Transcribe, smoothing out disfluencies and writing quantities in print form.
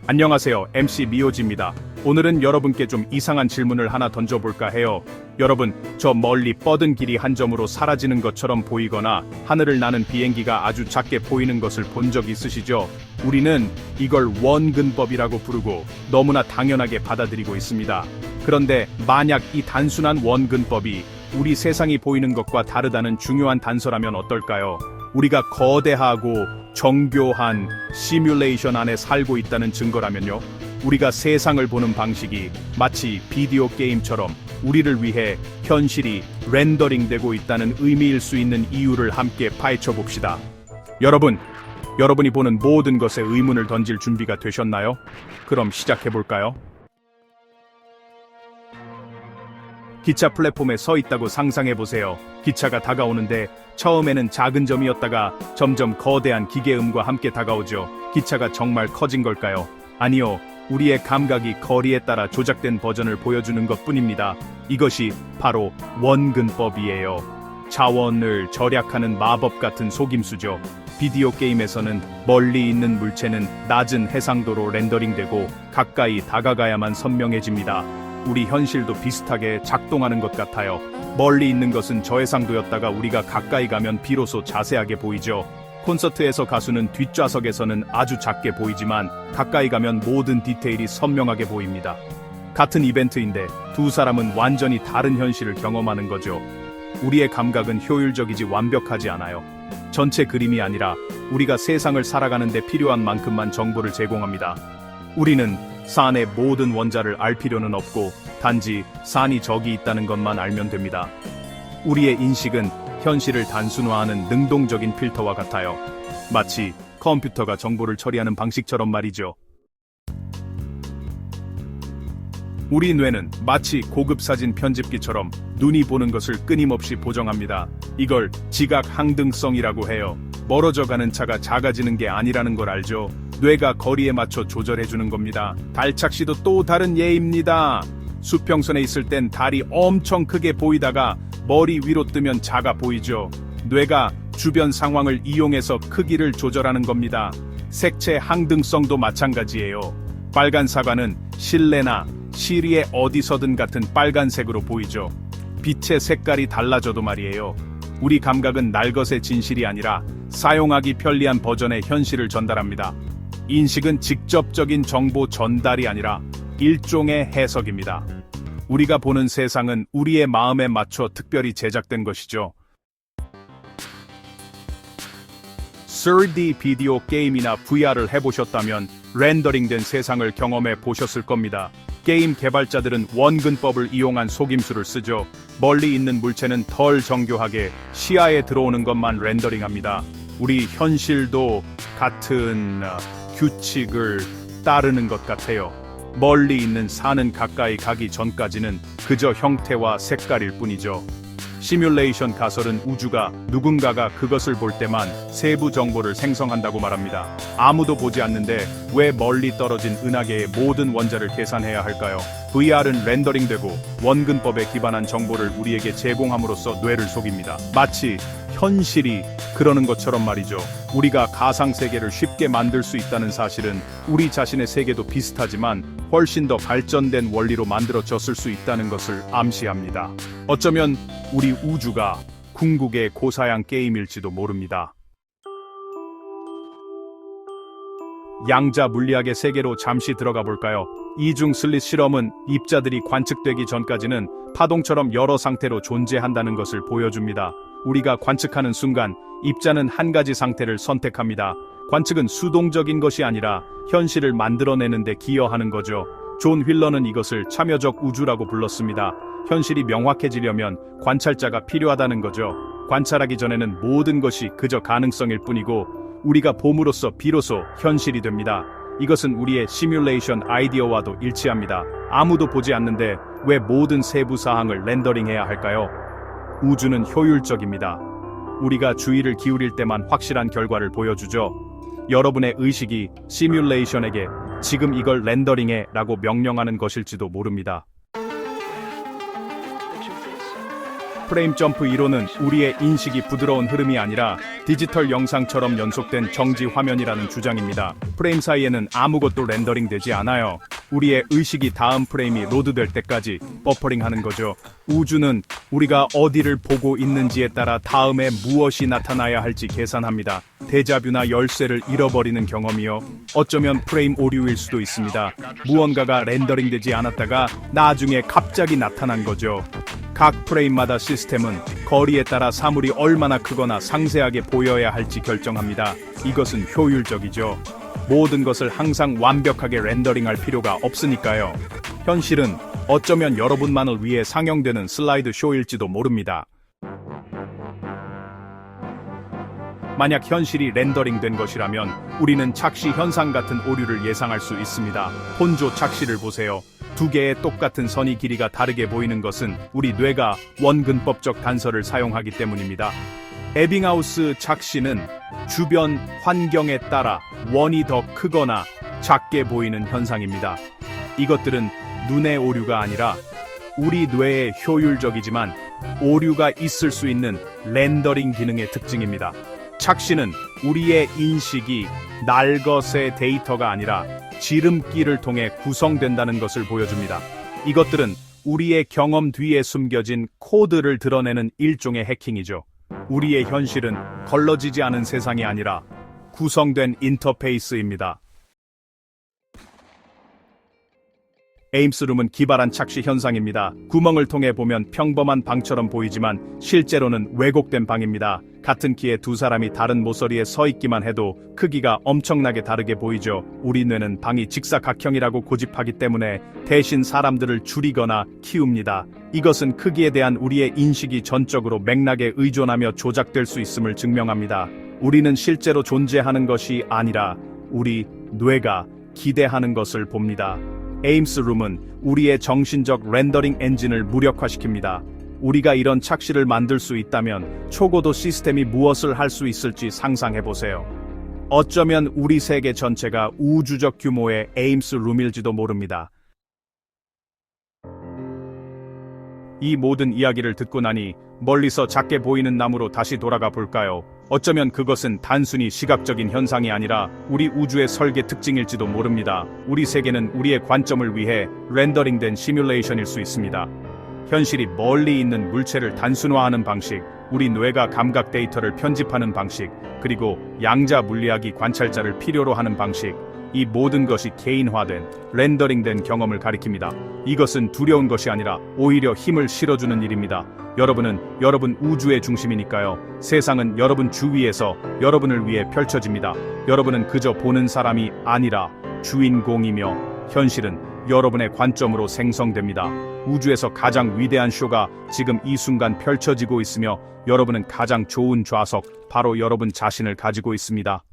안녕하세요. MC 미오지입니다. 오늘은 여러분께 좀 이상한 질문을 하나 던져볼까 해요. 여러분, 저 멀리 뻗은 길이 한 점으로 사라지는 것처럼 보이거나 하늘을 나는 비행기가 아주 작게 보이는 것을 본 적 있으시죠? 우리는 이걸 원근법이라고 부르고 너무나 당연하게 받아들이고 있습니다. 그런데 만약 이 단순한 원근법이 우리 세상이 보이는 것과 다르다는 중요한 단서라면 어떨까요? 우리가 거대하고 정교한 시뮬레이션 안에 살고 있다는 증거라면요. 우리가 세상을 보는 방식이 마치 비디오 게임처럼 우리를 위해 현실이 렌더링되고 있다는 의미일 수 있는 이유를 함께 파헤쳐 봅시다. 여러분이 보는 모든 것에 의문을 던질 준비가 되셨나요? 그럼 시작해 볼까요? 기차 플랫폼에 서 있다고 상상해 보세요. 기차가 다가오는데 처음에는 작은 점이었다가 점점 거대한 기계음과 함께 다가오죠. 기차가 정말 커진 걸까요? 아니요. 우리의 감각이 거리에 따라 조작된 버전을 보여주는 것뿐입니다. 이것이 바로 원근법이에요. 자원을 절약하는 마법 같은 속임수죠. 비디오 게임에서는 멀리 있는 물체는 낮은 해상도로 렌더링되고 가까이 다가가야만 선명해집니다. 우리 현실도 비슷하게 작동하는 것 같아요. 멀리 있는 것은 저해상도였다가 우리가 가까이 가면 비로소 자세하게 보이죠. 콘서트에서 가수는 뒷좌석에서는 아주 작게 보이지만 가까이 가면 모든 디테일이 선명하게 보입니다. 같은 이벤트인데 두 사람은 완전히 다른 현실을 경험하는 거죠. 우리의 감각은 효율적이지 완벽하지 않아요. 전체 그림이 아니라 우리가 세상을 살아가는 데 필요한 만큼만 정보를 제공합니다. 우리는 산의 모든 원자를 알 필요는 없고 단지 산이 저기 있다는 것만 알면 됩니다. 우리의 인식은 현실을 단순화하는 능동적인 필터와 같아요. 마치 컴퓨터가 정보를 처리하는 방식처럼 말이죠. 우리 뇌는 마치 고급 사진 편집기처럼 눈이 보는 것을 끊임없이 보정합니다. 이걸 지각 항등성이라고 해요. 멀어져가는 차가 작아지는 게 아니라는 걸 알죠. 뇌가 거리에 맞춰 조절해주는 겁니다. 달착시도 또 다른 예입니다. 수평선에 있을 땐 달이 엄청 크게 보이다가 머리 위로 뜨면 작아 보이죠. 뇌가 주변 상황을 이용해서 크기를 조절하는 겁니다. 색채 항등성도 마찬가지예요. 빨간 사과는 실내나 시리에 어디서든 같은 빨간색으로 보이죠. 빛의 색깔이 달라져도 말이에요. 우리 감각은 날 것의 진실이 아니라 사용하기 편리한 버전의 현실을 전달합니다. 인식은 직접적인 정보 전달이 아니라 일종의 해석입니다. 우리가 보는 세상은 우리의 마음에 맞춰 특별히 제작된 것이죠. 3D 비디오 게임이나 VR을 해보셨다면 렌더링된 세상을 경험해 보셨을 겁니다. 게임 개발자들은 원근법을 이용한 속임수를 쓰죠. 멀리 있는 물체는 덜 정교하게 시야에 들어오는 것만 렌더링합니다. 우리 현실도 같은 규칙을 따르는 것 같아요. 멀리 있는 산은 가까이 가기 전까지는 그저 형태와 색깔일 뿐이죠. 시뮬레이션 가설은 우주가 누군가가 그것을 볼 때만 세부 정보를 생성한다고 말합니다. 아무도 보지 않는데 왜 멀리 떨어진 은하계의 모든 원자를 계산해야 할까요? VR은 렌더링되고 원근법에 기반한 정보를 우리에게 제공함으로써 뇌를 속입니다. 마치 현실이 그러는 것처럼 말이죠. 우리가 가상세계를 쉽게 만들 수 있다는 사실은 우리 자신의 세계도 비슷하지만 훨씬 더 발전된 원리로 만들어졌을 수 있다는 것을 암시합니다. 어쩌면 우리 우주가 궁극의 고사양 게임일지도 모릅니다. 양자 물리학의 세계로 잠시 들어가 볼까요? 이중 슬릿 실험은 입자들이 관측되기 전까지는 파동처럼 여러 상태로 존재한다는 것을 보여줍니다. 우리가 관측하는 순간 입자는 한 가지 상태를 선택합니다. 관측은 수동적인 것이 아니라 현실을 만들어내는 데 기여하는 거죠. 존 휠러는 이것을 참여적 우주라고 불렀습니다. 현실이 명확해지려면 관찰자가 필요하다는 거죠. 관찰하기 전에는 모든 것이 그저 가능성일 뿐이고 우리가 봄으로써 비로소 현실이 됩니다. 이것은 우리의 시뮬레이션 아이디어와도 일치합니다. 아무도 보지 않는데 왜 모든 세부 사항을 렌더링해야 할까요? 우주는 효율적입니다. 우리가 주의를 기울일 때만 확실한 결과를 보여주죠. 여러분의 의식이 시뮬레이션에게 지금 이걸 렌더링해 라고 명령하는 것일지도 모릅니다. 프레임 점프 이론은 우리의 인식이 부드러운 흐름이 아니라 디지털 영상처럼 연속된 정지 화면이라는 주장입니다. 프레임 사이에는 아무것도 렌더링 되지 않아요. 우리의 의식이 다음 프레임이 로드될 때까지 버퍼링 하는 거죠. 우주는 우리가 어디를 보고 있는지에 따라 다음에 무엇이 나타나야 할지 계산합니다. 데자뷰나 열쇠를 잃어버리는 경험이요. 어쩌면 프레임 오류일 수도 있습니다. 무언가가 렌더링 되지 않았다가 나중에 갑자기 나타난 거죠. 각 프레임마다 시스템은 거리에 따라 사물이 얼마나 크거나 상세하게 보여야 할지 결정합니다. 이것은 효율적이죠. 모든 것을 항상 완벽하게 렌더링할 필요가 없으니까요. 현실은 어쩌면 여러분만을 위해 상영되는 슬라이드 쇼일지도 모릅니다. 만약 현실이 렌더링된 것이라면 우리는 착시 현상 같은 오류를 예상할 수 있습니다. 혼조 착시를 보세요. 두 개의 똑같은 선이 길이가 다르게 보이는 것은 우리 뇌가 원근법적 단서를 사용하기 때문입니다. 에빙하우스 착시는 주변 환경에 따라 원이 더 크거나 작게 보이는 현상입니다. 이것들은 눈의 오류가 아니라 우리 뇌의 효율적이지만 오류가 있을 수 있는 렌더링 기능의 특징입니다. 착시는 우리의 인식이 날것의 데이터가 아니라 지름길을 통해 구성된다는 것을 보여줍니다. 이것들은 우리의 경험 뒤에 숨겨진 코드를 드러내는 일종의 해킹이죠. 우리의 현실은 걸러지지 않은 세상이 아니라 구성된 인터페이스입니다. 에임스룸은 기발한 착시 현상입니다. 구멍을 통해 보면 평범한 방처럼 보이지만 실제로는 왜곡된 방입니다. 같은 키의 두 사람이 다른 모서리에 서 있기만 해도 크기가 엄청나게 다르게 보이죠. 우리 뇌는 방이 직사각형이라고 고집하기 때문에 대신 사람들을 줄이거나 키웁니다. 이것은 크기에 대한 우리의 인식이 전적으로 맥락에 의존하며 조작될 수 있음을 증명합니다. 우리는 실제로 존재하는 것이 아니라 우리 뇌가 기대하는 것을 봅니다. 에임스룸은 우리의 정신적 렌더링 엔진을 무력화시킵니다. 우리가 이런 착시를 만들 수 있다면 초고도 시스템이 무엇을 할 수 있을지 상상해보세요. 어쩌면 우리 세계 전체가 우주적 규모의 에임스룸일지도 모릅니다. 이 모든 이야기를 듣고 나니 멀리서 작게 보이는 나무로 다시 돌아가 볼까요? 어쩌면 그것은 단순히 시각적인 현상이 아니라 우리 우주의 설계 특징일지도 모릅니다. 우리 세계는 우리의 관점을 위해 렌더링된 시뮬레이션일 수 있습니다. 현실이 멀리 있는 물체를 단순화하는 방식, 우리 뇌가 감각 데이터를 편집하는 방식, 그리고 양자 물리학이 관찰자를 필요로 하는 방식, 이 모든 것이 개인화된, 렌더링된 경험을 가리킵니다. 이것은 두려운 것이 아니라 오히려 힘을 실어주는 일입니다. 여러분은 여러분 우주의 중심이니까요. 세상은 여러분 주위에서 여러분을 위해 펼쳐집니다. 여러분은 그저 보는 사람이 아니라 주인공이며 현실은 여러분의 관점으로 생성됩니다. 우주에서 가장 위대한 쇼가 지금 이 순간 펼쳐지고 있으며 여러분은 가장 좋은 좌석, 바로 여러분 자신을 가지고 있습니다.